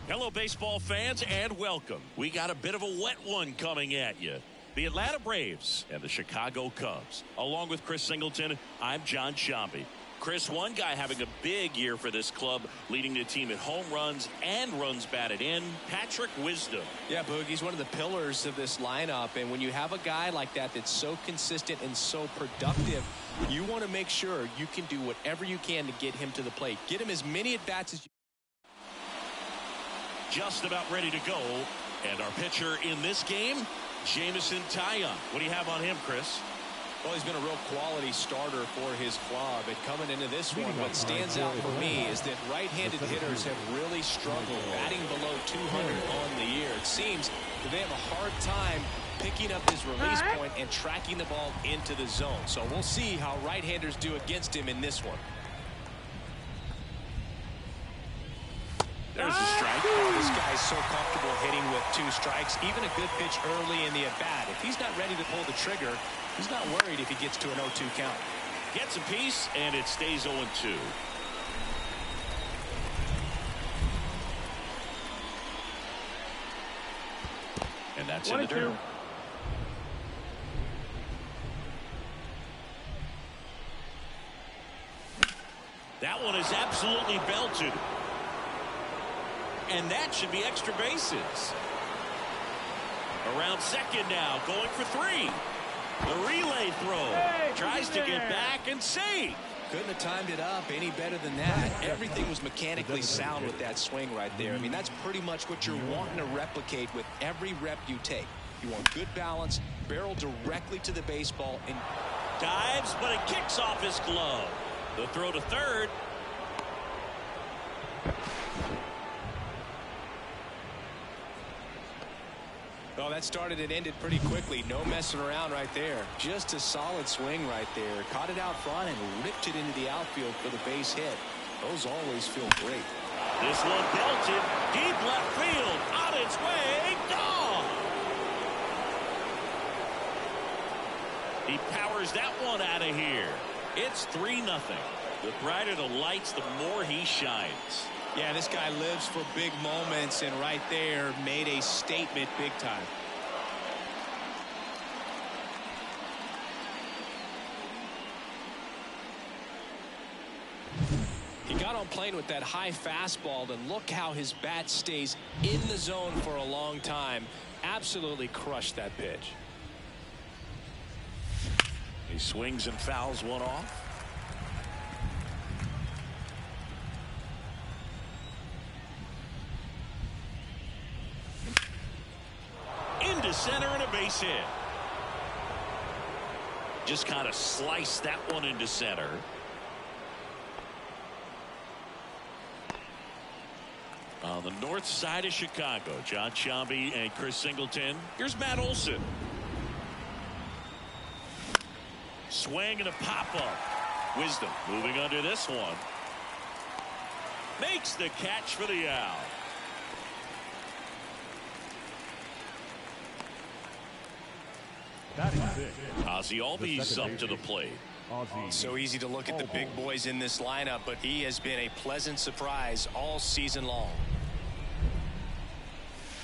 Hello, baseball fans, and welcome. We got a bit of a wet one coming at you. The Atlanta Braves and the Chicago Cubs. Along with Chris Singleton, I'm John Shambi. Chris, one guy having a big year for this club, leading the team in home runs and runs batted in, Patrick Wisdom. Yeah, Boog, he's one of the pillars of this lineup, and when you have a guy like that that's so consistent and so productive, you want to make sure you can do whatever you can to get him to the plate. Get him as many at-bats as you Just about ready to go. And our pitcher in this game, Jameson Taillon. What do you have on him, Chris? Well, he's been a real quality starter for his club. And coming into this one, what stands out for me is that right-handed hitters have really struggled batting below 200 on the year. It seems that they have a hard time picking up his release point and tracking the ball into the zone. So we'll see how right-handers do against him in this one. There's the strike. Oh, this guy's so comfortable hitting with 2 strikes. Even a good pitch early in the at-bat. If he's not ready to pull the trigger, he's not worried if he gets to an 0-2 count. Gets a piece, and it stays 0-2. And that's in the dirt. That one is absolutely belted. And that should be extra bases. Around second now, going for 3. The relay throw. Tries to get back and save. Couldn't have timed it up any better than that. Everything was mechanically sound with that swing right there. I mean, that's pretty much what you're wanting to replicate with every rep you take. You want good balance, barrel directly to the baseball, and dives, but it kicks off his glove. The throw to third. Oh, that started and ended pretty quickly. No messing around right there. Just a solid swing right there. Caught it out front and ripped it into the outfield for the base hit. Those always feel great. This one belted. Deep left field. On its way. Gone. He powers that one out of here. It's 3-0. The brighter the lights, the more he shines. Yeah, this guy lives for big moments, and right there made a statement big time. He got on plane with that high fastball, and look how his bat stays in the zone for a long time. Absolutely crushed that pitch. He swings and fouls one off. Into center and a base hit. Just kind of sliced that one into center. On the north side of Chicago, John Shambi and Chris Singleton. Here's Matt Olson. Swing and a pop-up. Wisdom moving under this one. Makes the catch for the out. Ozzie Albies up to the plate. So easy to look at the big boys in this lineup, but he has been a pleasant surprise all season long.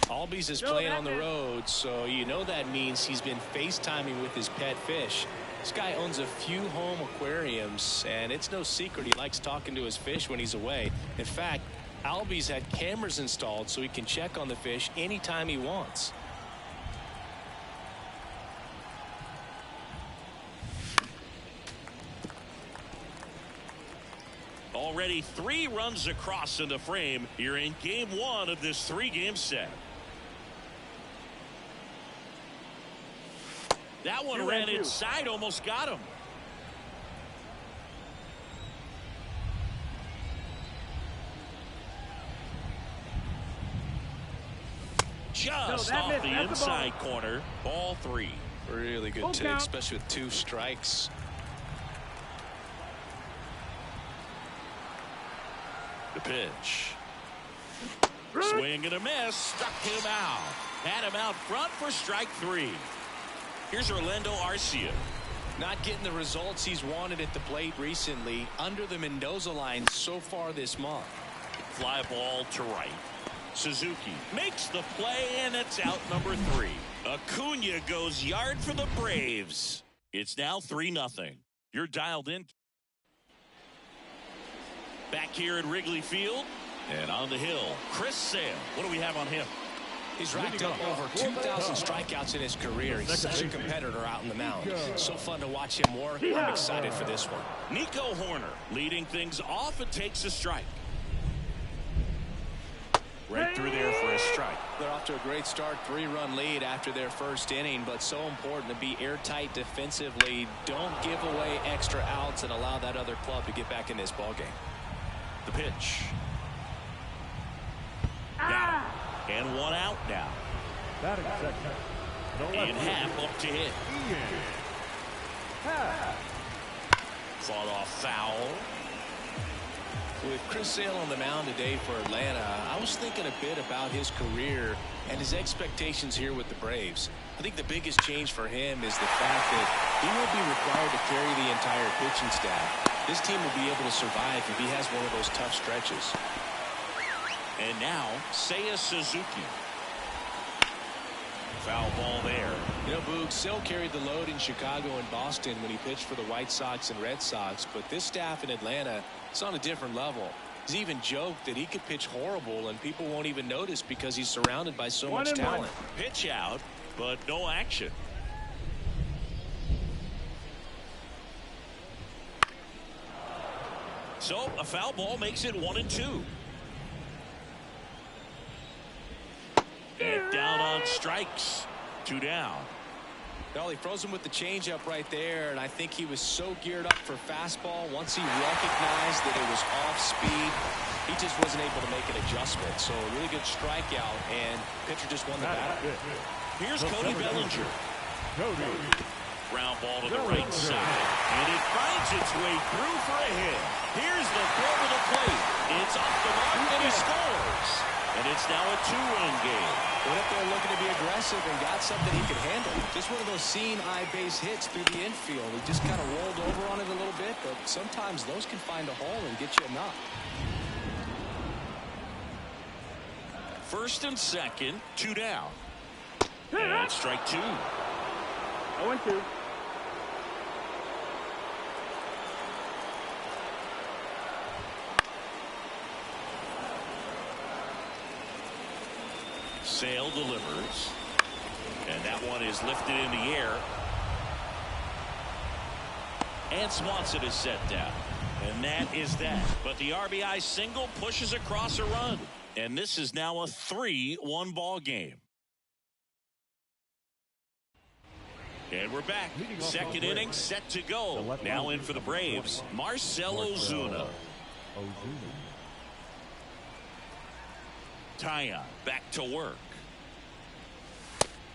Albies is playing on the road, so you know that means he's been FaceTiming with his pet fish. This guy owns a few home aquariums, and it's no secret he likes talking to his fish when he's away. In fact, Albies had cameras installed so he can check on the fish anytime he wants. Already 3 runs across in the frame here in game 1 of this 3-game set. That one ran inside, almost got him. Just off the inside corner. Ball 3. Really good take, especially with 2 strikes. The pitch. Swing and a miss. Struck him out. Had him out front for strike 3. Here's Orlando Arcia. Not getting the results he's wanted at the plate recently. Under the Mendoza line so far this month. Fly ball to right. Suzuki makes the play, and it's out number 3. Acuna goes yard for the Braves. It's now 3-0. You're dialed in. Back here at Wrigley Field, and on the hill, Chris Sale. What do we have on him? He's racked up over 2,000 strikeouts in his career. He's such a competitor out in the mound. So fun to watch him work. I'm excited for this one. Nico Horner leading things off and takes a strike. Right through there for a strike. They're off to a great start. 3-run lead after their first inning, but so important to be airtight defensively. Don't give away extra outs and allow that other club to get back in this ballgame. The pitch. Now, and 1 out now. And half up to hit. Fought off foul. With Chris Sale on the mound today for Atlanta, I was thinking a bit about his career and his expectations here with the Braves. I think the biggest change for him is the fact that he will be required to carry the entire pitching staff. This team will be able to survive if he has one of those tough stretches. And now, Seiya Suzuki. Foul ball there. You know, Boog, Sale carried the load in Chicago and Boston when he pitched for the White Sox and Red Sox, but this staff in Atlanta, it's on a different level. He's even joked that he could pitch horrible and people won't even notice because he's surrounded by so much talent. Pitch out, but no action. So a foul ball makes it 1-2. And down on strikes. 2 down. Well, he froze him with the changeup right there, and I think he was so geared up for fastball. Once he recognized that it was off speed, he just wasn't able to make an adjustment. So a really good strikeout, and pitcher just won the battle. Here's Cody Bellinger. Ground ball to the right side, and it finds its way through for a hit. Here's the throw to the plate. It's off the mark, and he scores. And it's now a 2-run game. Went up there looking to be aggressive and got something he could handle. Just one of those seeing eye base hits through the infield. He just kind of rolled over on it a little bit, but sometimes those can find a hole and get you a knock. First and second, 2 down. And strike 2. 0-2. Sale delivers. And that one is lifted in the air. And Swanson is set down. And that is that. But the RBI single pushes across a run. And this is now a 3-1 ball game. And we're back. Second inning set to go. Now in for the Braves, Marcell Ozuna. Taillon back to work.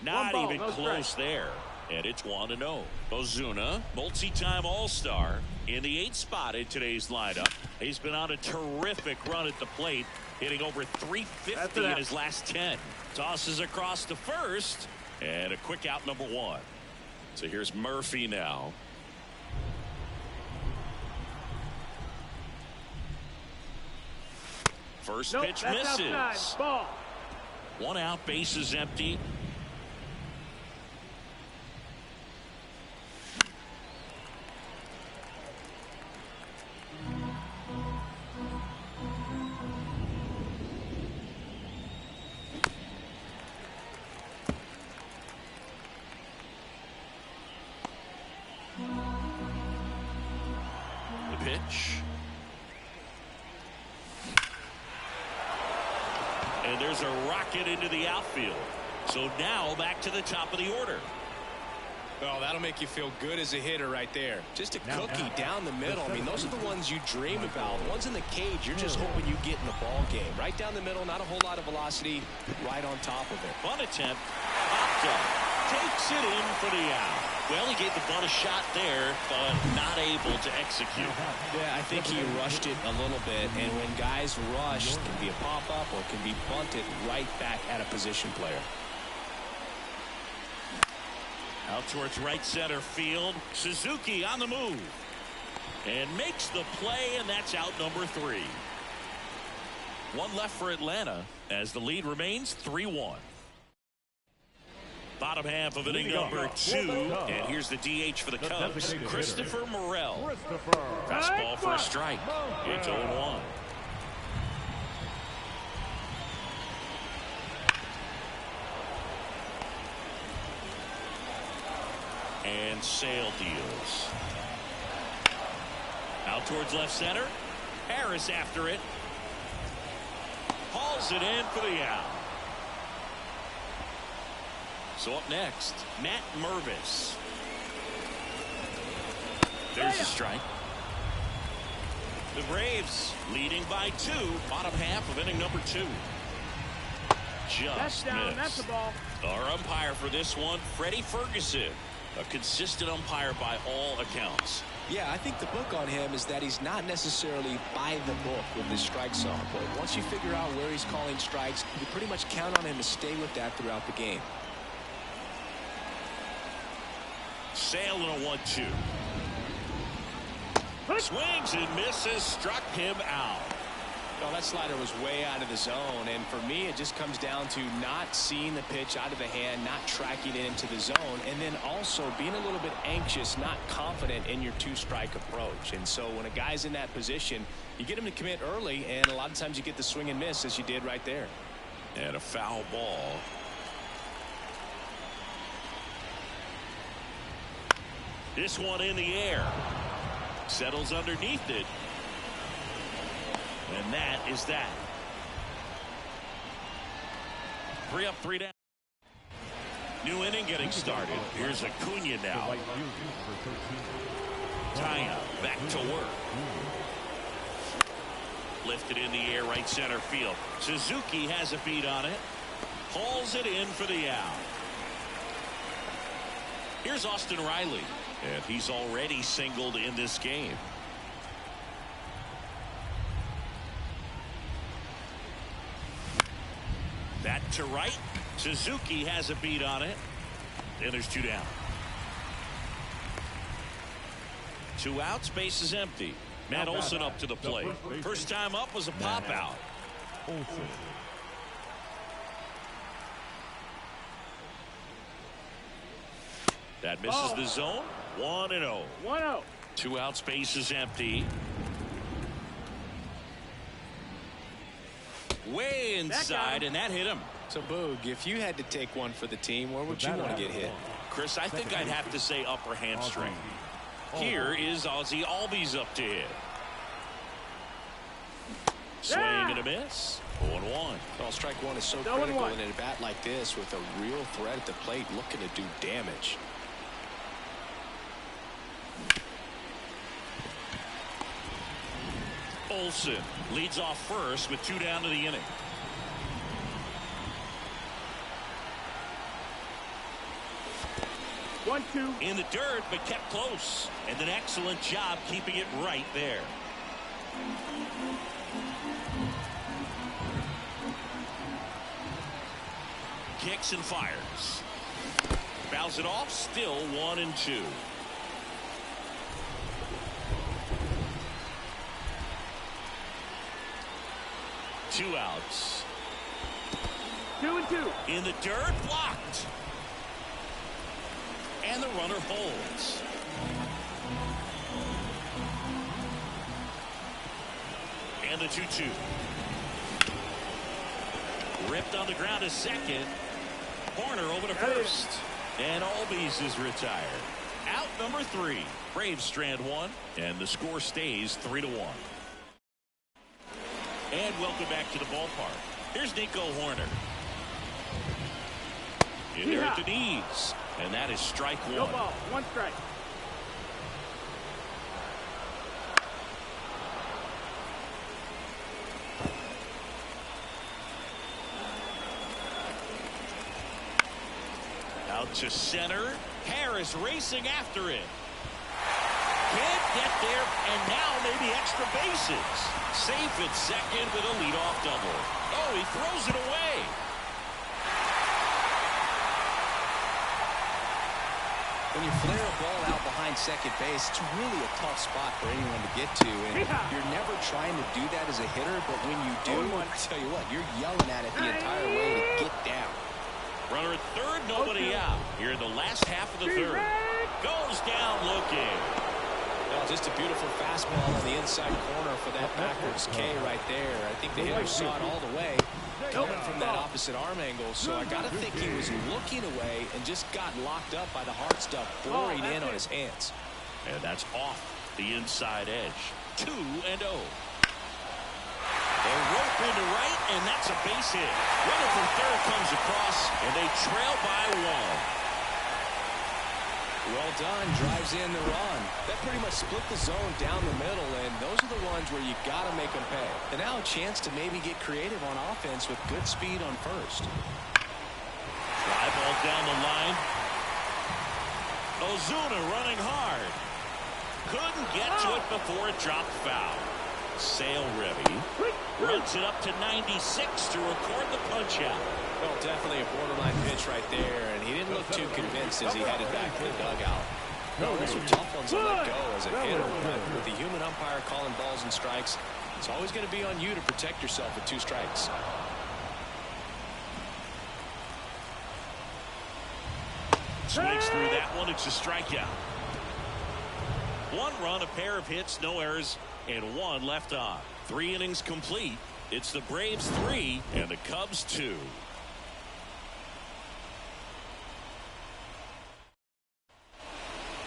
Not even close there. And it's 1-0. Ozuna, multi-time All-Star, in the 8th spot in today's lineup. He's been on a terrific run at the plate, hitting over 350 in his last 10. Tosses across to first, and a quick out number 1. So here's Murphy now. First pitch misses. Ball. 1 out, bases empty. The pitch. And there's a rocket into the outfield. So now back to the top of the order. Well, that'll make you feel good as a hitter right there. Just a cookie down the middle. I mean, those are the ones you dream about. The ones in the cage, you're just hoping you get in the ball game. Right down the middle, not a whole lot of velocity, right on top of it. Bunt attempt. Popped up. Takes it in for the out. Well, he gave the bunt a shot there, but not able to execute. Yeah, I think he rushed it a little bit, and when guys rush, it can be a pop-up or it can be bunted right back at a position player. Out towards right center field. Suzuki on the move. And makes the play, and that's out number 3. One left for Atlanta as the lead remains 3-1. Bottom half of inning number 2, and here's the DH for the Cubs, Christopher Morel. Fastball for a strike. It's 0-1. And Sale deals. Out towards left center. Harris after it. Hauls it in for the out. So up next, Matt Mervis. There's a strike. The Braves leading by 2. Bottom half of inning number 2. Just missed. That's the ball. Our umpire for this one, Freddie Ferguson. A consistent umpire by all accounts. Yeah, I think the book on him is that he's not necessarily by the book with his strike zone. But once you figure out where he's calling strikes, you pretty much count on him to stay with that throughout the game. Sale in a 1-2. Swings and misses, struck him out. Well, that slider was way out of the zone, and for me it just comes down to not seeing the pitch out of the hand, not tracking it into the zone, and then also being a little bit anxious, not confident in your 2-strike approach. And so when a guy's in that position, you get him to commit early, and a lot of times you get the swing and miss as you did right there. And a foul ball. This one in the air. Settles underneath it. And that is that. 3 up, 3 down. New inning getting started. Here's Acuna now. Taya back to work. Lifted in the air, right center field. Suzuki has a beat on it. Hauls it in for the out. Here's Austin Riley. And he's already singled in this game. That to right. Suzuki has a beat on it. And there's 2 down. 2 outs, base is empty. Matt Olson up to the plate. First time up was a pop out. That misses the zone. 1-0. 1-0. 2 outs, base is empty. Way inside, and that hit him. So, Boog, if you had to take one for the team, where would you want to get hit? Chris, I think I'd have to say upper hamstring. Here is Ozzie Albies up to hit. Swing and a miss. 0-1. Well, strike one is so critical in a bat like this with a real threat at the plate looking to do damage. Olson leads off first with 2 down to the inning. One, two. In the dirt, but kept close. And an excellent job keeping it right there. Kicks and fires. Fouls it off, still 1-2. Two outs. 2-2. In the dirt, blocked. And the runner holds. And the 2-2. Ripped on the ground to second. Horner over to first. And Albies is retired. Out number 3. Braves strand 1. And the score stays 3-1. And welcome back to the ballpark. Here's Nico Horner. In there at the knees. And that is strike 1. No ball. 1 strike. Out to center. Harris racing after it. Can't get there, and now maybe extra bases. Safe at second with a leadoff double. Oh, he throws it away. When you flare a ball out behind second base, it's really a tough spot for anyone to get to. And you're never trying to do that as a hitter, but when you do, I tell you what, you're yelling at it the entire way to get down. Runner at third, nobody out. Here in the last half of the third. Goes down looking. Well, just a beautiful fastball on the inside corner for that backwards K right there. I think the hitter saw it all the way coming from that opposite arm angle. So I got to think he was looking away and just got locked up by the hard stuff boring in on his hands. And that's off the inside edge. 2-0. They rope into right, and that's a base hit. Runner from third comes across, and they trail by 1. Well done, drives in the run. That pretty much split the zone down the middle, and those are the ones where you got to make them pay. And now a chance to maybe get creative on offense with good speed on first. Fly ball down the line. Ozuna running hard. Couldn't get to it before it dropped foul. Sale ready. Runs it up to 96 to record the punch out. Well, definitely a borderline pitch right there, and he didn't look too convinced as he headed back to the dugout. No, those are tough ones to let go as a hitter, but with the human umpire calling balls and strikes, it's always going to be on you to protect yourself with 2 strikes. Swings through that one. It's a strikeout. 1 run, a pair of hits, no errors, and 1 left on. 3 innings complete. It's the Braves 3 and the Cubs 2.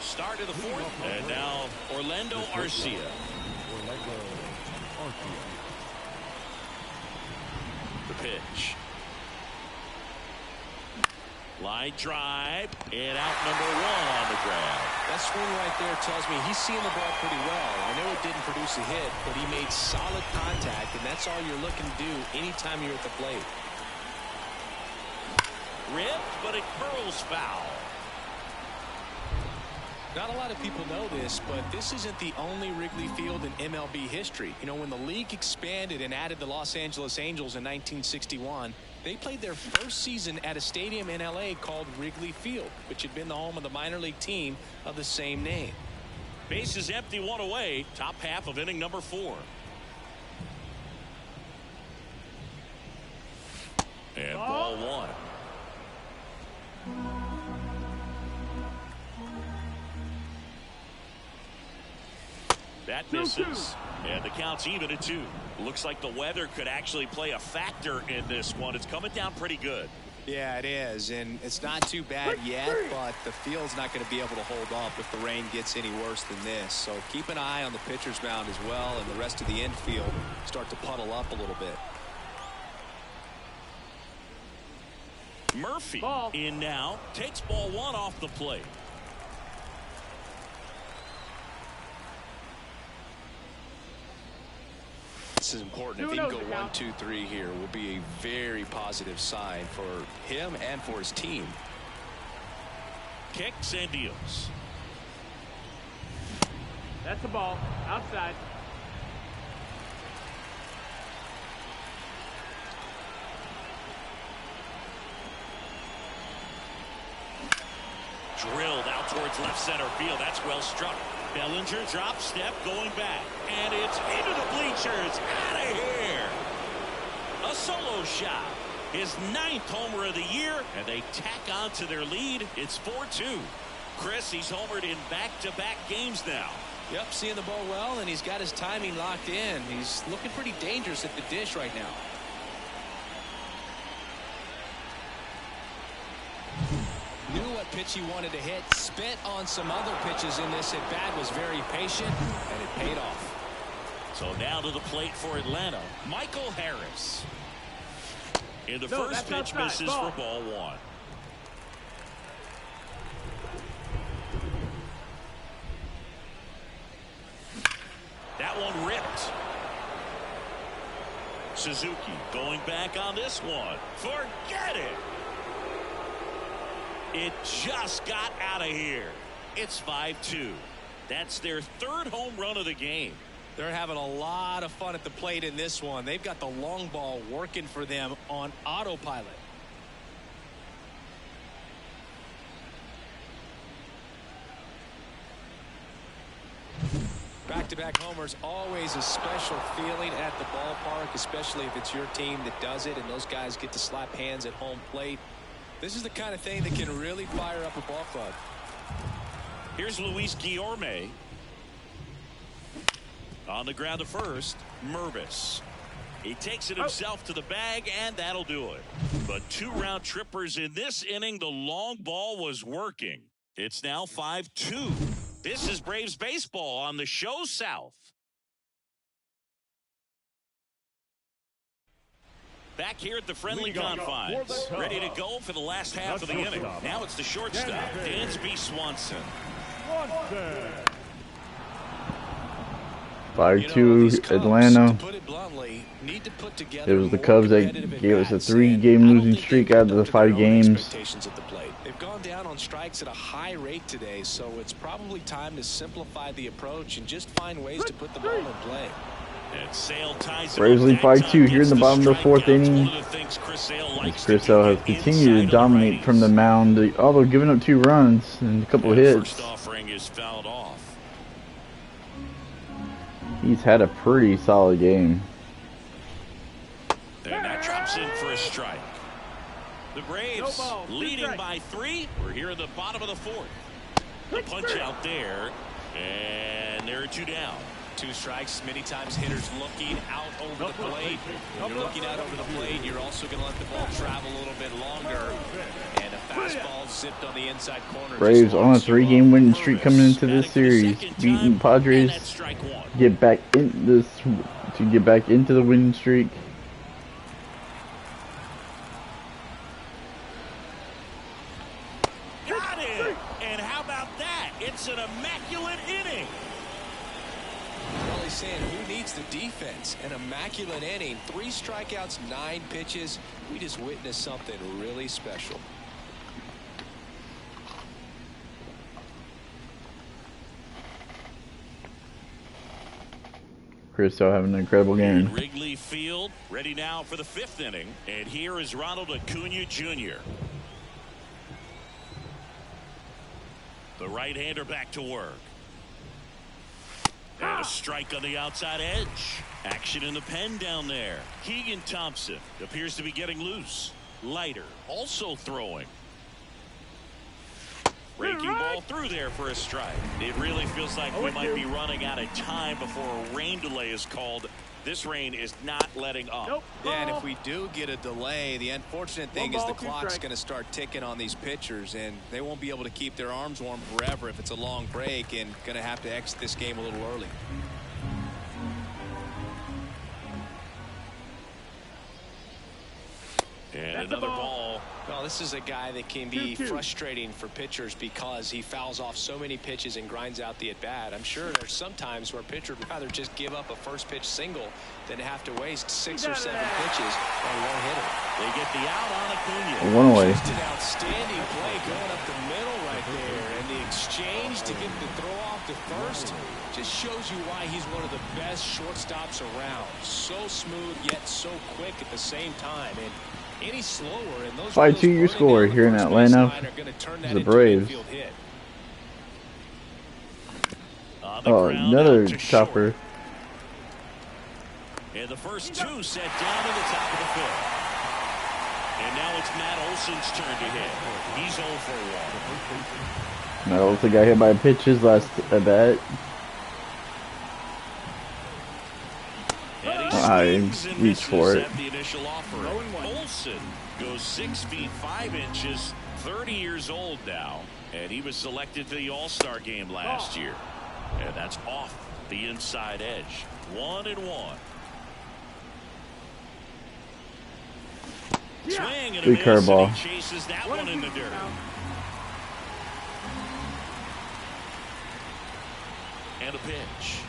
Start of the 4th, and now Orlando Arcia. The pitch. Line drive, and out number 1 on the ground. That swing right there tells me he's seeing the ball pretty well. I know it didn't produce a hit, but he made solid contact, and that's all you're looking to do anytime you're at the plate. Ripped, but it curls foul. Not a lot of people know this, but this isn't the only Wrigley Field in MLB history. You know, when the league expanded and added the Los Angeles Angels in 1961, they played their first season at a stadium in L.A. called Wrigley Field, which had been the home of the minor league team of the same name. Bases empty, 1 away. Top half of inning number 4. And ball 1. That misses. And the count's even at 2. Looks like the weather could actually play a factor in this one. It's coming down pretty good. Yeah, it is, and it's not too bad yet, but the field's not going to be able to hold up if the rain gets any worse than this. So keep an eye on the pitcher's mound as well, and the rest of the infield start to puddle up a little bit. Murphy in now, takes ball 1 off the plate. This is important. If he can go 1, 2, 3 here, will be a very positive sign for him and for his team. Kicks and deals. That's a ball. Outside. Drilled out towards left center field. That's well struck. Bellinger drop step going back. And it's into the bleachers. Out of here. A solo shot. His 9th homer of the year. And they tack on to their lead. It's 4-2. Chris, he's homered in back-to-back games now. Yep, seeing the ball well, and he's got his timing locked in. He's looking pretty dangerous at the dish right now. Knew what pitch he wanted to hit. Spent on some other pitches in this at bat. Was very patient, and it paid off. So now to the plate for Atlanta, Michael Harris. In the first pitch, misses for ball 1. That one ripped. Suzuki going back on this one. Forget it. It just got out of here. It's 5-2. That's their 3rd home run of the game. They're having a lot of fun at the plate in this one. They've got the long ball working for them on autopilot. Back-to-back homers, always a special feeling at the ballpark, especially if it's your team that does it and those guys get to slap hands at home plate. This is the kind of thing that can really fire up a ball club. Here's Luis Guillorme. On the ground to first, Mervis. He takes it himself to the bag, and that'll do it. But 2 round trippers in this inning. The long ball was working. It's now 5-2. This is Braves baseball on the show South. Back here at the friendly confines. Ready to go for the last half of the inning. Now it's the shortstop, Dansby Swanson. 5-2 Atlanta. It was the Cubs that gave us a 3-game losing streak out of the 5 games. They've gone down on strikes at a high rate today, so it's probably time to simplify the approach and just find ways to put the ball in play. Braves lead 5-2 here in the bottom of the 4th inning. As Chris Sale has continued to dominate from the mound, although giving up 2 runs and a couple of hits. He's had a pretty solid game. And that drops in for a strike. The Braves leading by 3. We're here in the bottom of the 4th. The punch out there, and there are 2 down. 2 strikes. Many times hitters looking out over the plate. When you're looking out over the plate, you're also going to let the ball travel a little bit longer. And a fastball zipped on the inside corner. Braves on a 3-game winning streak coming into this series, beating Padres get back in this to get back into the winning streak. Got it! And how about that? It's an immaculate inning. Well, he's saying who needs the defense? An immaculate inning. 3 strikeouts, 9 pitches. We just witnessed something really special. Chris Sale having an incredible game. Wrigley Field, ready now for the 5th inning. And here is Ronald Acuna Jr. The right-hander back to work. And a strike on the outside edge. Action in the pen down there. Keegan Thompson appears to be getting loose. Leiter also throwing. Breaking ball through there for a strike. It really feels like we might be running out of time before a rain delay is called. This rain is not letting up. Yeah, and if we do get a delay, the unfortunate thing is the clock's going to start ticking on these pitchers, and they won't be able to keep their arms warm forever if it's a long break, and going to have to exit this game a little early. And another ball. Well, this is a guy that can be frustrating for pitchers because he fouls off so many pitches and grinds out the at-bat. I'm sure there's some times where a pitcher would rather just give up a first pitch single than have to waste 6 or 7 pitches on one hitter. They get the out on Acuna. One away. Just an outstanding play going up the middle right there, and the exchange to get the throw off to first just shows you why he's one of the best shortstops around. So smooth yet so quick at the same time. And any slower, and those 5-2 your score here in Atlanta. The Braves. Oh, another chopper. And the first 2 set down to the top of the 5th. And now it's Matt Olson's turn to hit. He's 0 for 1. Matt Olson got hit by pitches last at bat. I reached for it. Olson goes 6 feet 5 inches, 30 years old now, and he was selected for the All-Star game last year. And that's off the inside edge. 1-1. Swing and a miss, curveball. and he chases that one in the dirt. And a pitch.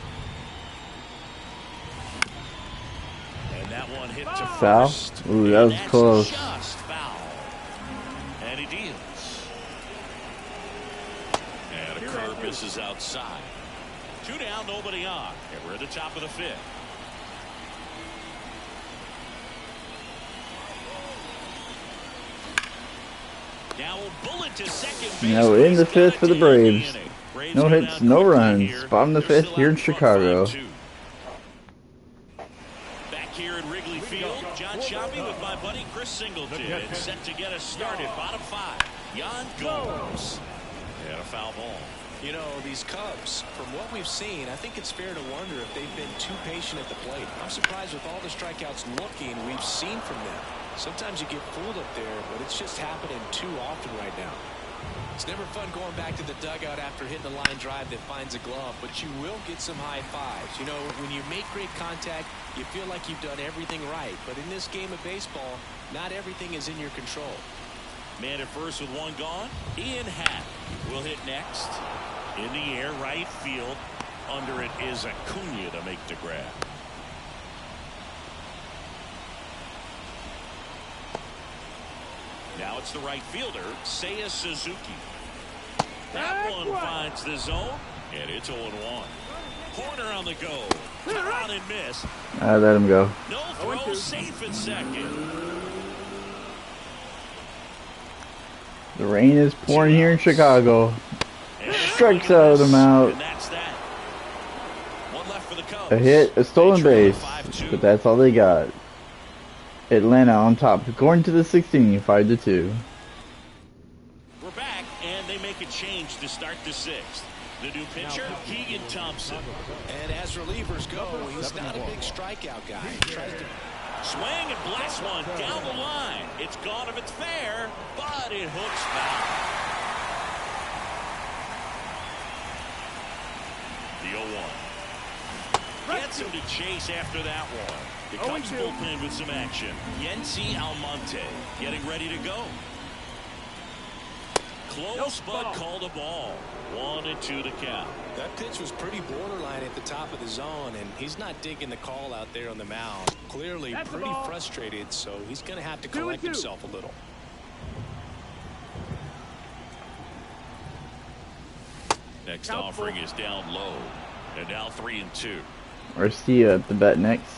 And that one hit to Foul? first. Ooh, that was close. Just foul. And he deals. And a curve misses outside. 2 down, nobody on. And we're at the top of the 5th. Now a bullet to second base. Now in the 5th for the Braves. Braves No go hits, down no quickly runs. here. Bottom of the They're fifth still here out in front Chicago. 5-2. Back here at Wrigley Field, John Choppy with my buddy Chris Singleton. And set to get us started. Bottom 5. Yan Gomes. And a foul ball. You know, these Cubs, from what we've seen, I think it's fair to wonder if they've been too patient at the plate. I'm surprised with all the strikeouts looking we've seen from them. Sometimes you get fooled up there, but it's just happening too often right now. It's never fun going back to the dugout after hitting a line drive that finds a glove, but you will get some high fives. You know, when you make great contact, you feel like you've done everything right. But in this game of baseball, not everything is in your control. Man at first with one gone. Ian Happ will hit next. In the air, right field. Under it is Acuna to make the grab. Now it's the right fielder, Seiya Suzuki. That one finds the zone, and it's 0-1. Corner on the go. On and miss. I let him go. No throw, safe at second. The rain is pouring here in Chicago. Strikes out of him out. And that's that. One left for the Cubs. A hit, a stolen base, but that's all they got. Atlanta on top, going to the 16th, 5-2. We're back, and they make a change to start the 6th. The new pitcher, Keegan Thompson. And as relievers go, he's not a big strikeout guy. He tries to swing and blast one down the line. It's gone if it's fair, but it hooks back. The 0-1. Gets him to chase after that one. The Cubs bullpen with some action. Yency Almonte getting ready to go. Close, but called a ball. 1-2 to count. That pitch was pretty borderline at the top of the zone, and he's not digging the call out there on the mound. Clearly pretty frustrated, so he's going to have to collect himself a little. Next offering is down low, and now 3-2. Garcia at the bat next.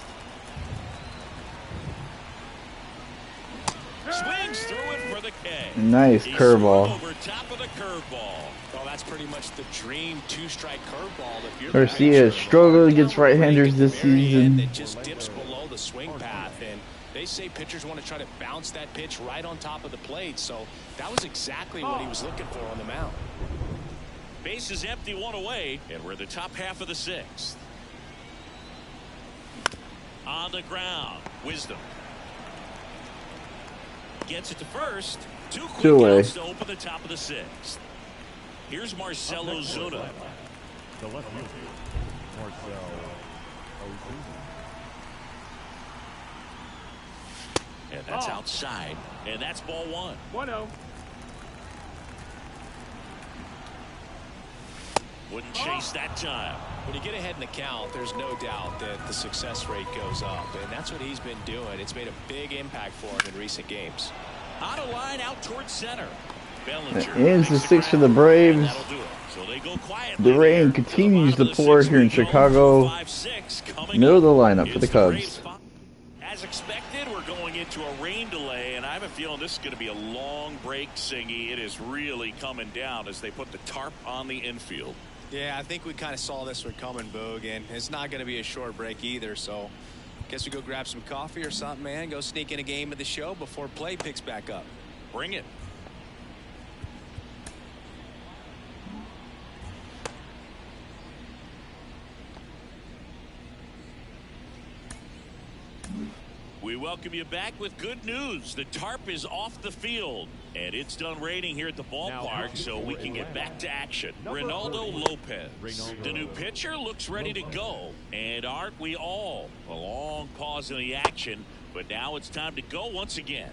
Swings through it for the K. Nice curveball. Over top of the curveball. Well, that's pretty much the dream two-strike curveball. Garcia struggled against right-handers this season. It just dips below the swing path, and they say pitchers want to try to bounce that pitch right on top of the plate. So that was exactly what he was looking for on the mound. Base is empty, one away, and we're in the top half of the 6th. On the ground, Wisdom gets it to first. Two quick outs to open the top of the 6th. Here's Marcell Ozuna. The left fielder, Marcell Ozuna. And that's outside, and that's ball 1. 1-0. Wouldn't chase that time. When you get ahead in the count, there's no doubt that the success rate goes up, and that's what he's been doing. It's made a big impact for him in recent games. On a line out towards center. That ends the 6th for the Braves. So they go quietly. The rain continues to pour here in Chicago. Middle of the lineup for the Cubs. As expected, we're going into a rain delay, and I have a feeling this is going to be a long break, Singy. It is really coming down as they put the tarp on the infield. Yeah, I think we kind of saw this one coming, Boog, and it's not going to be a short break either, so guess we go grab some coffee or something, man. Go sneak in a game of the show before play picks back up. Bring it. We welcome you back with good news. The tarp is off the field, and it's done raining here at the ballpark, so we can get back to action. Ronaldo Lopez, the new pitcher, looks ready to go. And aren't we all? A long pause in the action, but now it's time to go once again.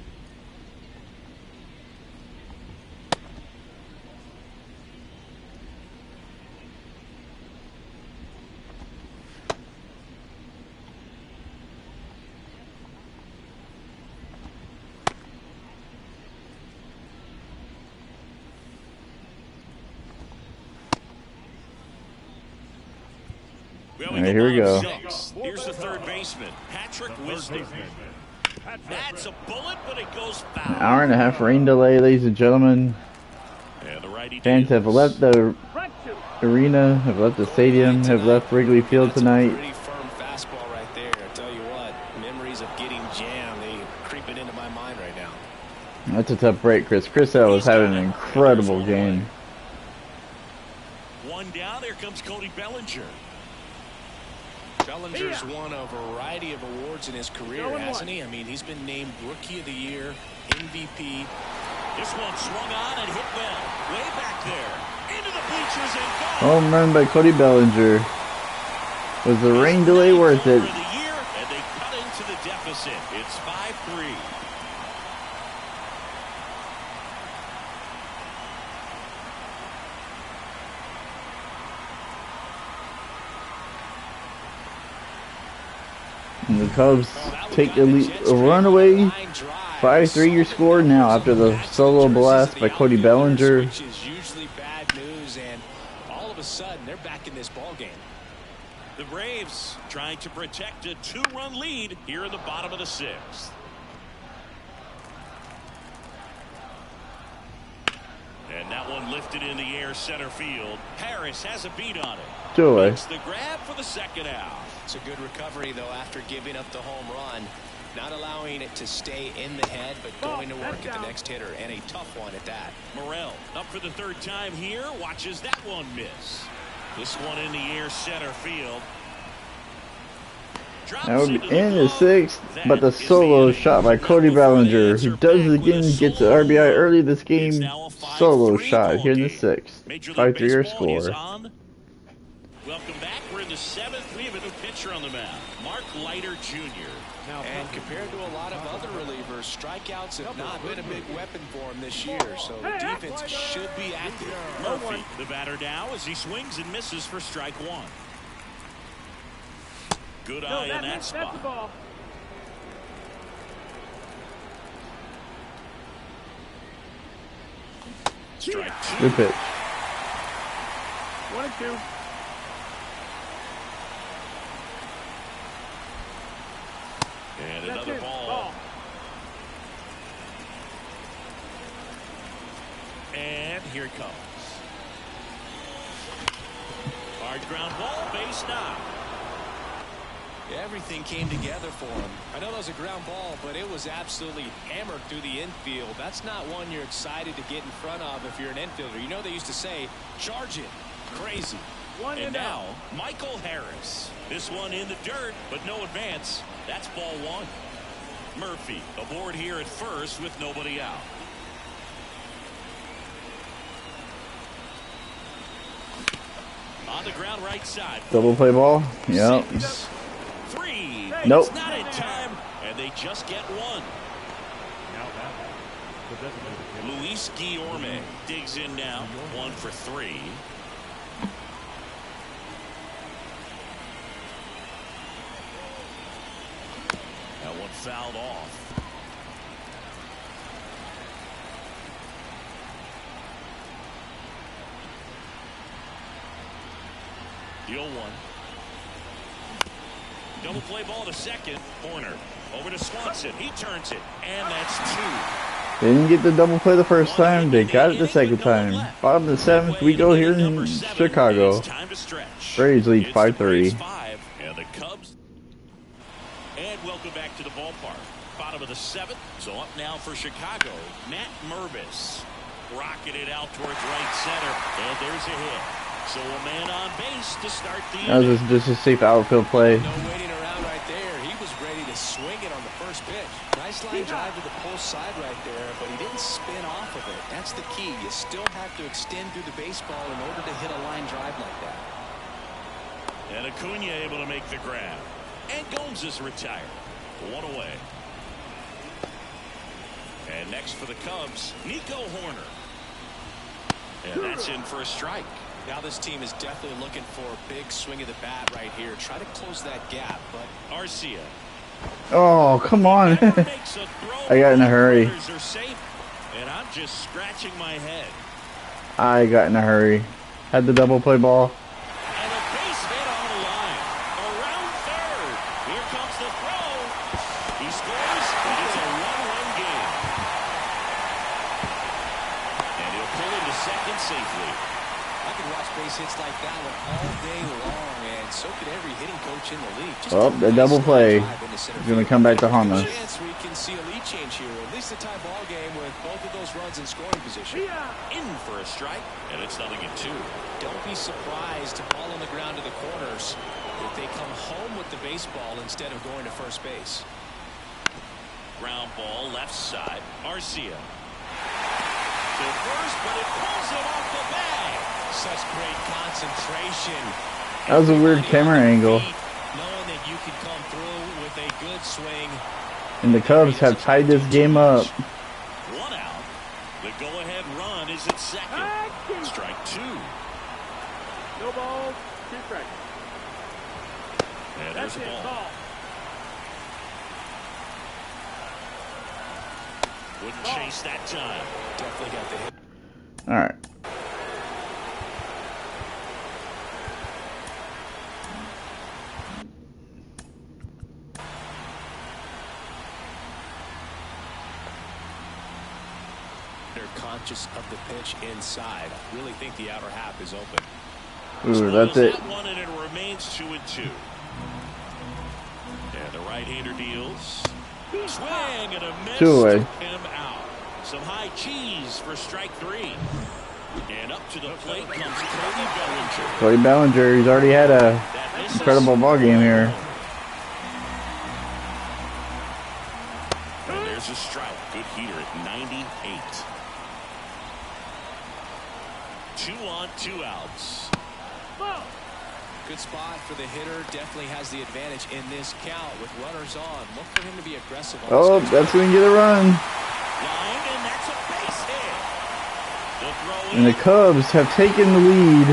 All right, here we go. Here's the third baseman, Patrick Wisdom. That's a bullet, but it goes foul. An hour and a half rain delay, ladies and gentlemen. And the righty Fans have left the arena, have left the stadium, have left Wrigley Field tonight. Pretty firm fastball right there. I tell you what, memories of getting jammed, they creeping into my mind right now. That's a tough break, Chris. Chris L was having an incredible game. One down, there comes Cody Bellinger. Bellinger's won a variety of awards in his career, hasn't he? I mean, he's been named Rookie of the Year, MVP. This one swung on and hit well. Way back there. Into the bleachers and gone. Home run by Cody Bellinger. Was the rain delay worth it? For the year, and they cut into the deficit. It's 5-3. And the Cubs take a runaway 5-3 your score now after the solo blast by Cody Bellinger. Which is usually bad news, and all of a sudden they're back in this ball game. The Braves trying to protect a 2-run lead here in the bottom of the 6th. And that one lifted in the air center field. Harris has a beat on it. Two away. It's the grab for the second out. It's a good recovery, though, after giving up the home run. Not allowing it to stay in the head, but going to work at the next hitter, and a tough one at that. Morel up for the 3rd time here. Watches that one miss. This one in the air center field. Now in the 6th, but the solo shot by Cody Bellinger, who does it again, gets an RBI early this game. Solo shot here in the 6th. 5-3 our score. Welcome back. We're in the 7th. We have a new pitcher on the mound, Mark Leiter Jr. And compared to a lot of other relievers, strikeouts have not been a big weapon for him this year, so the defense should be active. Murphy, the batter now, as he swings and misses for strike 1. Good eye in that spot. That's the ball. Strike 2. Good pitch. 1-2. And another ball. And here it comes. Hard ground ball, base knock. Everything came together for him. I know that was a ground ball, but it was absolutely hammered through the infield. That's not one you're excited to get in front of if you're an infielder. You know they used to say, charge it. Crazy. And now, Michael Harris. This one in the dirt, but no advance. That's ball 1. Murphy aboard here at first with nobody out. On the ground right side. Double play ball. Yep. 3. Nope. It's not in time, and they just get 1. Luis Guillorme digs in now. 1 for 3. That one fouled off. The 0-1. Double play ball to second. Horner over to Swanson. He turns it, and that's 2. They didn't get the double play the first time. They got it the second time. Bottom of the 7th, we go here in Chicago. Braves lead 5-3. And the Cubs. And welcome back to the ballpark. Bottom of the 7th. So up now for Chicago, Matt Mervis. Rocketed out towards right center, and there's a hit. So a man on base to start the inning. That was just a safe outfield play. No waiting around right there. He was ready to swing it on the first pitch. Nice line drive to the pull side right there, but he didn't spin off of it. That's the key. You still have to extend through the baseball in order to hit a line drive like that. And Acuna able to make the grab. And Gomes is retired. 1 away. And next for the Cubs, Nico Horner. And that's in for a strike. Now this team is definitely looking for a big swing of the bat right here. Try to close that gap, but Arcia. Oh, come on. I got in a hurry. And I'm just scratching my head. I got in a hurry. Had the double play ball. And a base hit on the line. Around third. Here comes the throw. He scores, and it's a 1-run game. And he'll pull into second safely. I could watch base hits like that one all day long, and so could every hitting coach in the league. Just Oh, the double play. He's going to come back to haunt us. Chance we can see a lead change here, at least a tie ball game with both of those runs in scoring position. In for a strike, and it's 0-2. Don't be surprised to fall on the ground to the corners if they come home with the baseball instead of going to first base. Ground ball left side. Arcia. To first, but it pulls him off the bag. Such great concentration. That was a weird camera angle. Knowing that you could come through with a good swing. And the Cubs have tied this game up. 1 out. The go-ahead run is at second. Strike 2. No balls, 2 strikes. And there's a ball. Wouldn't chase that time. Definitely got the hit. All right. They're conscious of the pitch inside. I really think the outer half is open. Ooh, that's it. That one, and it remains 2-2. And the right-hander deals. Swing and a miss. 2 away. Him out. Some high cheese for strike 3. And up to the plate comes Cody Bellinger. Cody Bellinger, he's already had a incredible ball game here. And there's a strike. Good heater at 98. 2 on, 2 outs. Good spot for the hitter. Definitely has the advantage in this count with runners on. Look for him to be aggressive. Oh, that's going to get a run. Line, and that's a base hit. The throw And the Cubs have taken the lead.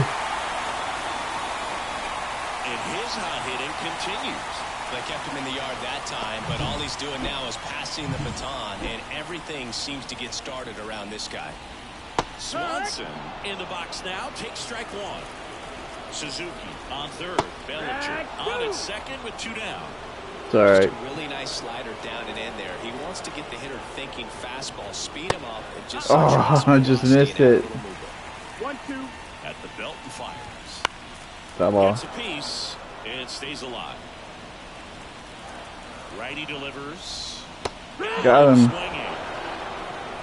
And his hot hitting continues. They kept him in the yard that time, but all he's doing now is passing the baton, and everything seems to get started around this guy. Swanson in the box now. Takes strike 1. Suzuki on third. Bellinger on at second with 2 down. It's all right. Just a really nice slider down and in there. He wants to get the hitter thinking fastball, speed him up, and just. Oh, I just missed it. 1-2. At the belt and fires. Foul ball. Gets a piece and stays alive. Righty delivers. Got him. Swinging.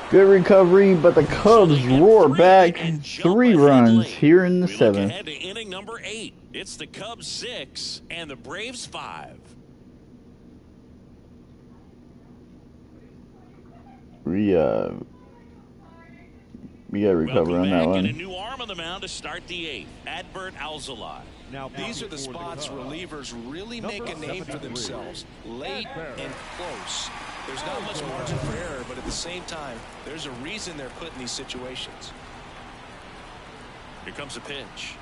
Good recovery, but the Cubs roar back 3 runs here in the We look 7th. ahead to inning number 8. It's the Cubs 6 and the Braves 5. We gotta recover on that And a one. new arm on the mound to start the 8th. Adbert Alzolay. Now These are the spots relievers really make a name for themselves. Late and close. There's not much margin for error, but at the same time, there's a reason they're put in these situations. Here comes a pitch.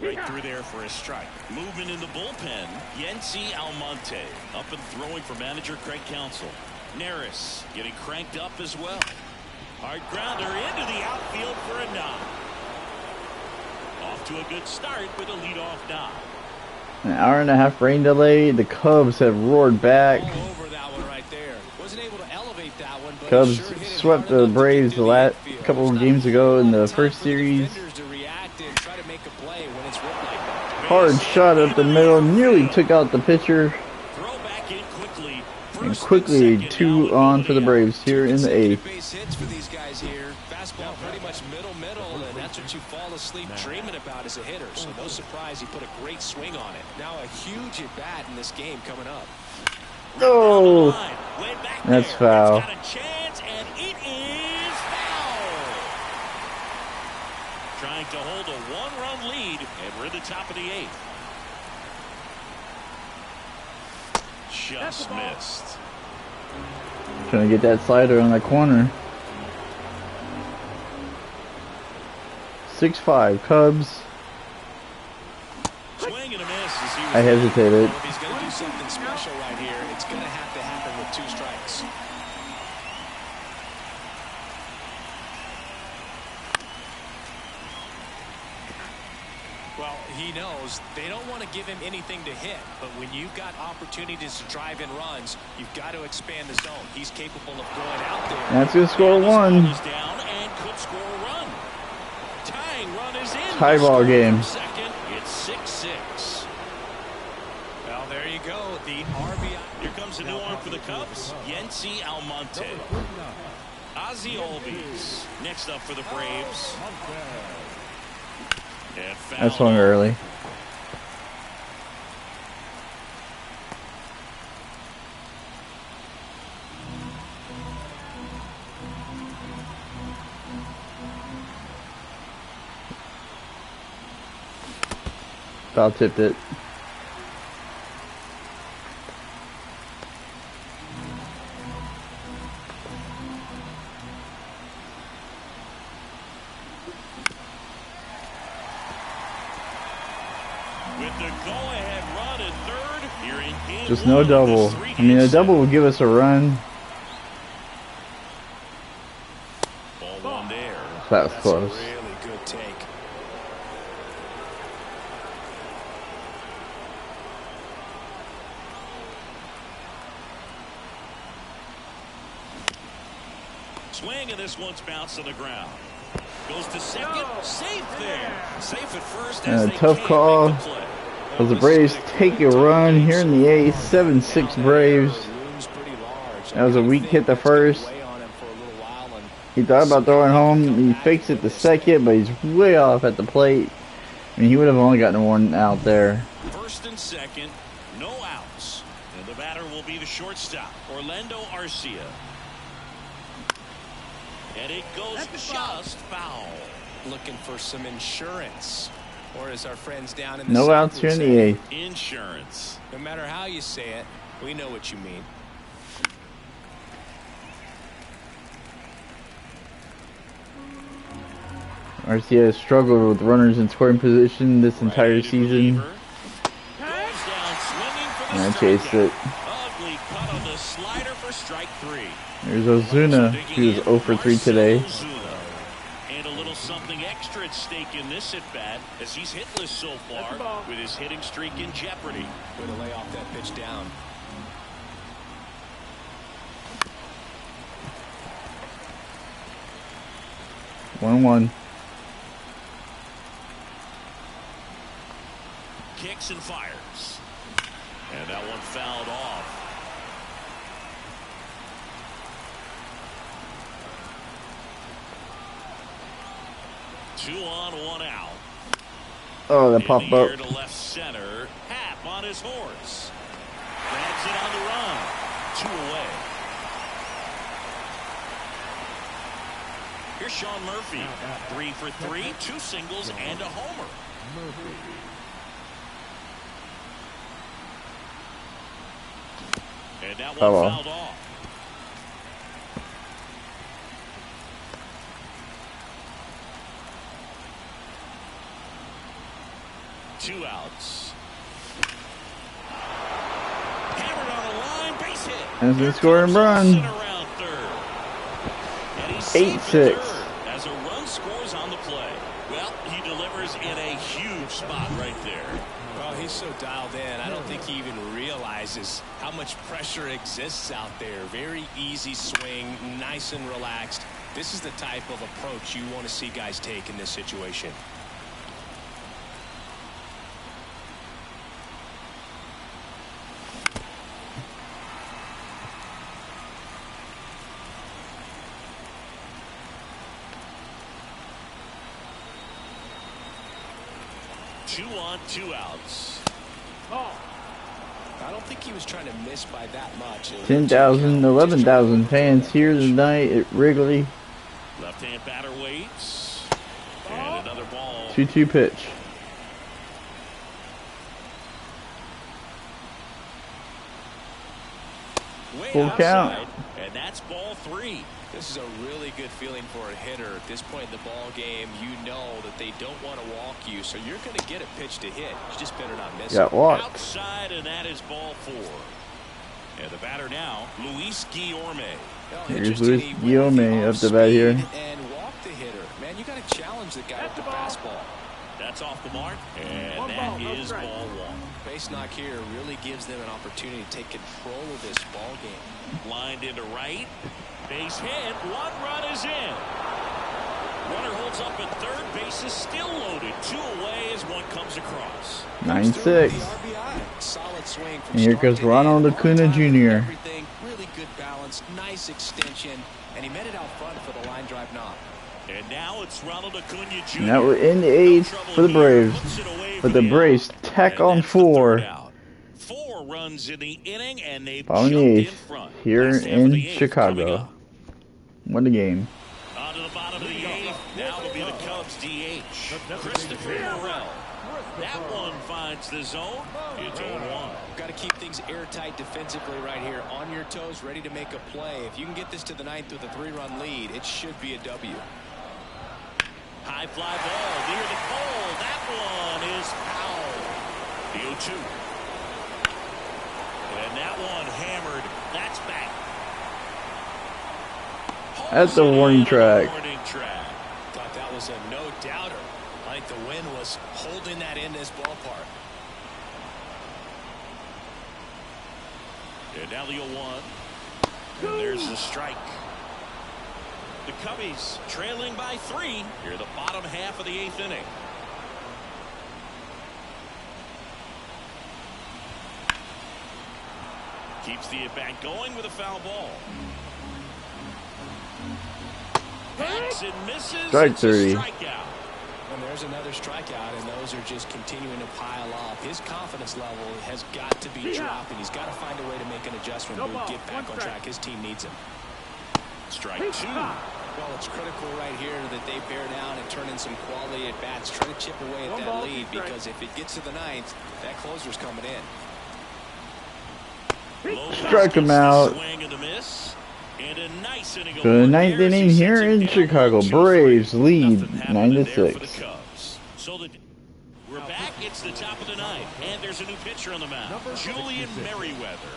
Right through there for a strike. Movement in the bullpen. Yency Almonte up and throwing for manager Craig Counsell. Neris getting cranked up as well. Hard grounder into the outfield for a knock. Off to a good start with a leadoff knock. An hour and a half rain delay. The Cubs have roared back. All over that one right there. Wasn't able to elevate that one, but Cubs sure hit it swept hard the enough to Braves get the to last outfield. couple of There's games not ago in the time first for series. defenders to react and try to make a play when it's ripped like that. Hard shot up the middle, nearly took out the pitcher. Throw back in quickly. And First quickly and second 2 now on for the with Braves here in the 8th. Base hits for these guys here. Fastball pretty much middle, and that's what you fall asleep dreaming about as a hitter. So no surprise he put a great swing on it. Now a huge at bat in this game coming up. Oh, Way back that's there. foul. It's got a chance, and it is foul. Trying to hold a 1-run lead, and we're at the top of the 8th. Just missed. Trying to get that slider on that corner. 6-5 Cubs. Swing and a miss as he was I hesitated. Well, if he's going to do something special right here, it's going to have to happen with 2 strikes. Well, he knows they don't want to give him anything to hit, but when you've got opportunities to drive in runs, you've got to expand the zone. He's capable of going out there. That's going to score 1. Is down and could score a run. Tying run is in. Tie ball game. Second, it's 6-6. Well, there you go. The RBI. Here comes a new arm for the Cubs, Yency Almonte. Ozzie Albies next up for the Braves. And That swung early. Foul tipped it. With the go-ahead run at third, here in game Just no double. I mean, a double would give us a run. Ball one there. That was That's close. a really good take. Swing, and this one's bounced on the ground. Goes to second, safe there. Safe at first. And a tough call. As the Braves take a run here in the eighth, 7-6 Braves. That was a weak hit the first. He thought about throwing home. He fakes it the second, but he's way off at the plate. I mean, he would have only gotten one out there. First and second, no outs. And the batter will be the shortstop, Orlando Arcia. And it goes just foul. Looking for some insurance. Or as our friends down in the No South outs would here in the say, eighth. Insurance. no matter how you say it, we know what you mean. Arcia has struggled with runners in scoring position this entire Right-handed season. reliever. Goes down swinging for the And I chased it. Ugly cut on the slider for strike three. There's Ozuna, who was 0 for 3 today. Ozuna. And a little something extra at stake in this at-bat as he's hitless so far with his hitting streak in jeopardy. Way to lay off that pitch down. One. Kicks and fires. And that one fouled off. Two on, one out. Oh, that In popped the up. air to left center. Hap on his horse. Grabs it on the run. 2 away. Here's Sean Murphy. 3 for 3, 2 singles and a homer. And that one fouled off. Two outs. Hammered on the line, base hit. Has been scoring runs. 8-6. As a run scores on the play. Well, he delivers in a huge spot right there. Well, he's so dialed in, I don't think he even realizes how much pressure exists out there. Very easy swing, nice and relaxed. This is the type of approach you want to see guys take in this situation. Two on, 2 outs. I don't think he was trying to miss by that much. 10,000, 11,000 fans here tonight at Wrigley. Left-hand batter waits. And another ball. 2-2 pitch. Way Full count. outside, and that's ball 3. This is a really good feeling for a hitter. At this point in the ball game, you know that they don't want to walk you, so you're going to get a pitch to hit. You just better not miss Got it. walked. Outside, and that is ball 4. And the batter now, Luis Guillorme. Well, Here's interesting, Luis he went Guillorme off up the bat here. speed and walked the hitter. Man, you got to challenge the guy with the fastball. That's off the mark, and One that ball, no is strike. ball 1. Base knock here really gives them an opportunity to take control of this ball game. Lined into right. Base hit. 1 run is in. Runner holds up at third. Base bases still loaded. 2 away as one comes across. 9-6. Solid swing from And here goes Ronald Acuna Jr. Everything, really good balance, nice extension, and he met it out front for the line drive knock. And now it's Ronald Acuna Jr. Now we're in the 8th for the Braves. But the Braves tack on 4. 4 runs in the inning, and they've Bottom of jumped the in 8th front. here Last half of in the 8th coming Chicago. up. What a game. On to the bottom of the 8th. Now it'll be the Cubs DH. Christopher Morel. That one finds the zone. It's 0-1. Got to keep things airtight defensively right here. On your toes, ready to make a play. If you can get this to the 9th with a 3-run lead, it should be a W. High fly ball near the pole. That one is foul. The 0-2. And that one hammered. That's back. At the warning track. Thought that was a no-doubter. I think the wind was holding that in this ballpark. And now the 0-1. And there's the strike. The Cubbies trailing by 3 here the bottom half of the 8th inning. Keeps the at-bat going with a foul ball. Hacks and misses. Strike 30. Strikeout. And there's another strikeout, and those are just continuing to pile up. His confidence level has got to be dropping. He's got to find a way to make an adjustment to get back on track. His team needs him. Strike 2. Well, it's critical right here that they bear down and turn in some quality at bats. Try to chip away at that lead, because if it gets to the 9th, that closer's coming in. Struck him out. Swing and a miss. And a nice inning. So the 9th inning here in Chicago. Braves lead 9-6. So we're back. It's the top of the 9th, and there's a new pitcher on the mound, Julian Merriweather.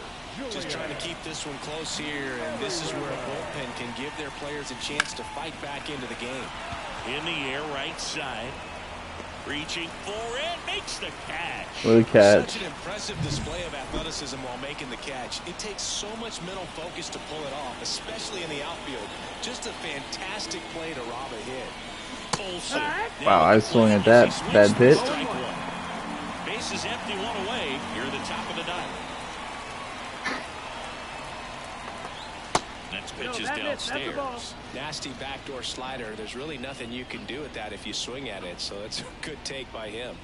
Just trying to keep this one close here, and this is where a bullpen can give their players a chance to fight back into the game. In the air, right side. Reaching for it, makes the catch. What a catch. Such an impressive display of athleticism while making the catch. It takes so much mental focus to pull it off, especially in the outfield. Just a fantastic play to rob a hit. Wow, I swung at that bad pitch. Bases empty, 1 away. You're at the top of the 9th. Next pitch is downstairs. Nasty backdoor slider. There's really nothing you can do with that if you swing at it, so it's a good take by him.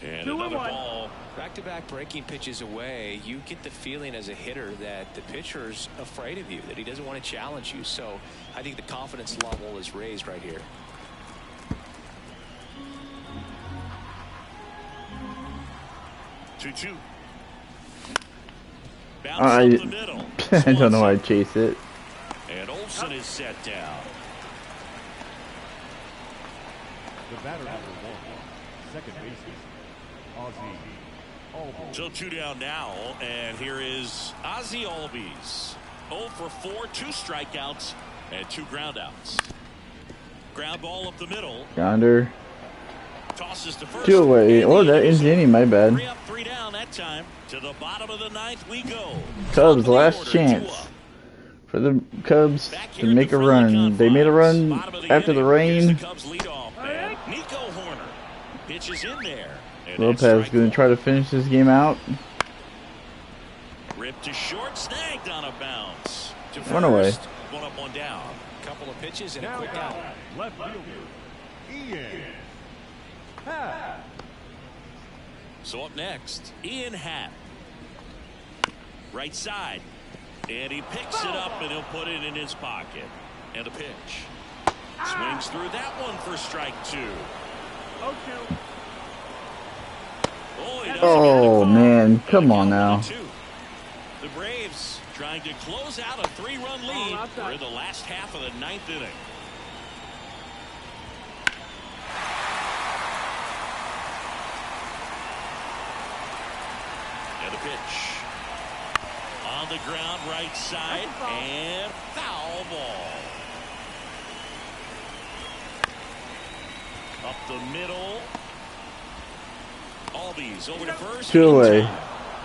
And another ball. Back-to-back breaking pitches away, you get the feeling as a hitter that the pitcher's afraid of you, that he doesn't want to challenge you. So I think the confidence level is raised right here. Two. I don't know why I chase it. And Olsen is set down. The batter number 1, second baseman, Ozzie Albies. So 2 down now, and here is Ozzie Albies. 0 for 4, 2 strikeouts, and 2 groundouts. Ground ball up the middle. Yonder. Tosses to first. 2 away. Oh, that is the inning. My bad. 3 up, 3 down that time. To the bottom of the 9th we go. Cubs last chance for the Cubs to make a run. They made a run after the rain. Nico Horner pitches in there. Lopez going to try to finish this game out. Ripped to short, snagged on a bounce. To One away. 1 up, 1 down. Couple of pitches and a quick out. Left fielder, Ian Happ. So up next, Ian Happ. Right side. And he picks it up and he'll put it in his pocket. And a pitch. Swings through that one for strike 2. 0-2. Oh, man. Come on now. The Braves trying to close out a 3-run lead for the last half of the 9th inning. And a pitch. On the ground, right side, and foul ball. Up the middle. Albies over to first. 2 away.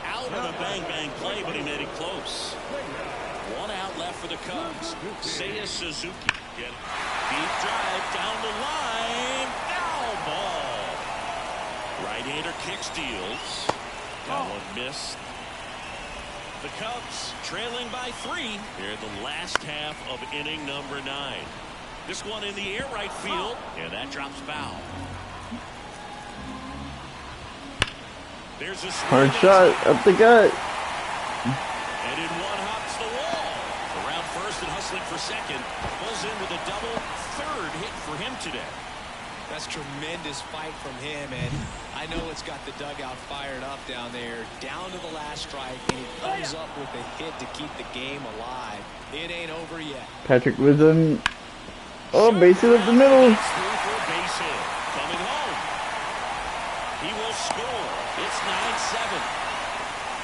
Out of a bang-bang play, but he made it close. 1 out left for the Cubs. Seiya Suzuki. Deep drive down the line. ball. Right-hander kick steals. That one missed. The Cubs trailing by 3 here in the last half of inning number 9. This one in the air right field, and that drops foul. There's a hard shot up the gut. And in one hops the wall. Around first and hustling for second. Pulls in with a double. Third hit for him today. That's tremendous fight from him, and I know it's got the dugout fired up down there. Down to the last strike, and he comes up with a hit to keep the game alive. It ain't over yet. Patrick with him. Oh, base hit up the middle. It's through for a base hit. Coming home. He will score. It's 9-7.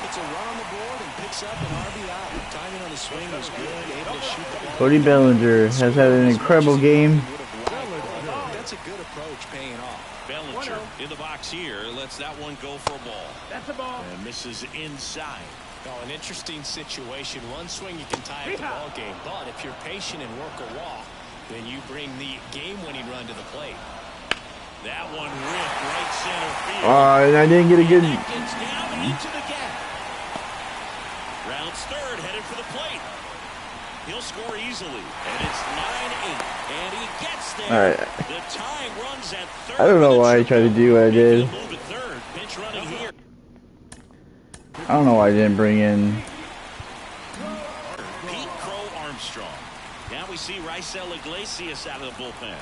It's a run on the board and picks up an RBI. Timing on the swing was good. Able to shoot the ball. Cody Bellinger has had an incredible game. That's a good approach, paying off. Bellinger in the box here. Lets that one go for a ball. That's a ball. And misses inside. Oh, an interesting situation. One swing you can tie up the ball game, but if you're patient and work a walk, then you bring the game-winning run to the plate. That one ripped right center field. And I didn't get a good. And that gets down into the gap. Rounds third, headed for the plate. He'll score easily, and it's 9-8, and he gets there. All right. The time runs at third. I don't know why I tried to do what I did. Move at third. Pinch running here. I don't know why I didn't bring in. Pete Crow Armstrong. Now we see Raisel Iglesias out of the bullpen.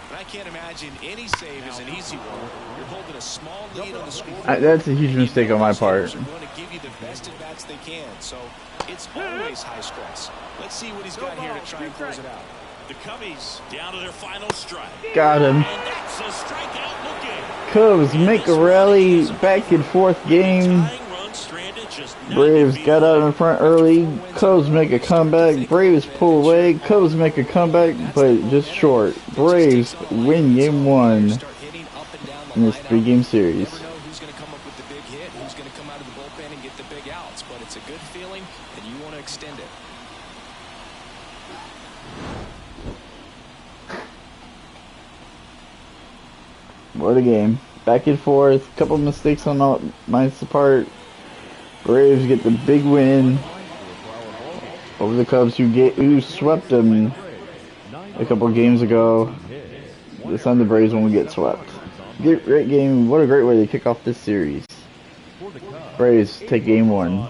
But I can't imagine any save is an easy one. You're holding a small lead on the scoreboard. That's a huge mistake on my part. They're going to give you the best at bats they can, so it's always high stress. Let's see what he's got here to try and close it out. The Cubbies down to their final strike. Got him. And that's a strikeout looking. Cubs make a rally back in fourth game. Tying run stranded just Braves got out in front early. Cubs make a comeback. Braves pull away. Cubs make a comeback, but just short. Braves win game 1 in this 3-game series. You never know who's going to come up with the big hit, who's going to come out of the bullpen and get the big outs, but it's a good feeling, and you want to extend it. What a game. Back and forth. Couple mistakes on all my part. Braves get the big win over the Cubs who swept them a couple games ago. This time the Braves won't get swept. Great game. What a great way to kick off this series. Braves take game 1.